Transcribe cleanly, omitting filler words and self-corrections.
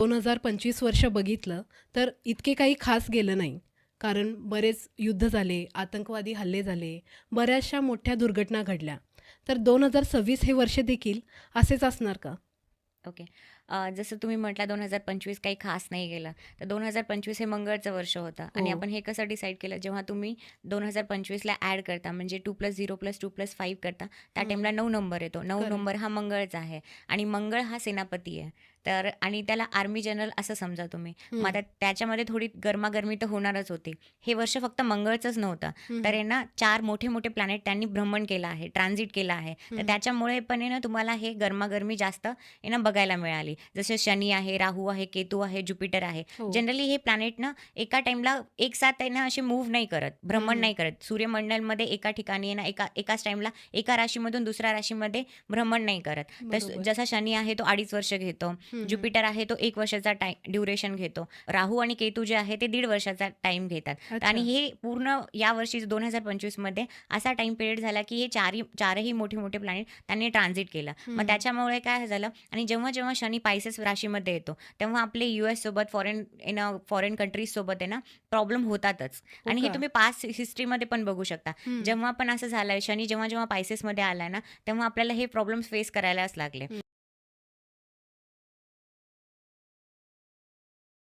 2025 वर्ष बघितलं तर इतके काही खास गेलं नाही. कारण बरेच युद्ध झाले, आतंकवादी हल्ले झाले, बऱ्याचशा मोठ्या दुर्घटना घडल्या. तर 2026 हे वर्ष देखील असेच असणार का? ओके. जसं तुम्ही म्हटला 2025 काही खास नाही गेलं. तर 2025 हे मंगळचं वर्ष होतं हो. आणि आपण हे कसं डिसाईड केलं, जेव्हा तुम्ही 2025ला ॲड करता म्हणजे 2+0+2+5 करता, त्या हं. टाईमला 9 नंबर येतो. 9 करेक्ट. नंबर हा मंगळचा आहे आणि मंगळ हा सेनापती आहे. तर आणि त्याला आर्मी जनरल असं समजा तुम्ही. मग हं. आता त्याच्यामध्ये थोडी गरमागरमी तर होणारच होती. हे वर्ष फक्त मंगळचंच नव्हतं. हं, तर हं. आहे ना 4 मोठे-मोठे प्लॅनेट त्यांनी भ्रमण केलं आहे, ट्रान्झिट केलं आहे. तर हं. त्याच्यामुळे पण आहे ना तुम्हाला हे गरमागरमी जास्त आहे ना बघायला मिळाली. जसे शनी आहे, राहू आहे, केतू आहे, ज्युपिटर आहे. हो. जनरली हे प्लॅनेट ना एका टाईमला एक साथ आहे ना असे मूव्ह नाही करत, हं, भ्रमण हं. नाही करत. सूर्यमंडलमध्ये एका ठिकाणी आहे ना एकाच टाईमला एका राशीमधून दुसऱ्या राशीमध्ये भ्रमण नाही करत. तर बरोबर. जसा शनी आहे तो 2.5 वर्ष घेतो. हं, हं. ज्युपिटर आहे तो 1 वर्षाचा ड्युरेशन घेतो. राहू आणि केतू जे आहे ते 1.5 वर्षाचा टाईम घेतात. आणि अच्छा. हे पूर्ण यावर्षी 2025 मध्ये असा टाईम पिरियड झाला, की हे चारही मोठे-मोठे प्लॅनेट त्यांनी ट्रान्झिट केलं. हं, मग हं. त्याच्यामुळे काय झालं आणि जेव्हा-जेव्हा शनी पायसेस राशीमध्ये येतो, तेव्हा आपले US सोबत फॉरेन कंट्रीज सोबत आहे ना प्रॉब्लेम होतातच. हो आणि हे का? तुम्ही पास्ट हिस्ट्रीमध्ये पण बघू शकता. हं. जेव्हा पण असं झालंय, शनी जेव्हा-जेव्हा पायसेसमध्ये आलाय ना, तेव्हा आपल्याला हे प्रॉब्लेम्स फेस करायलाच लागले. हं.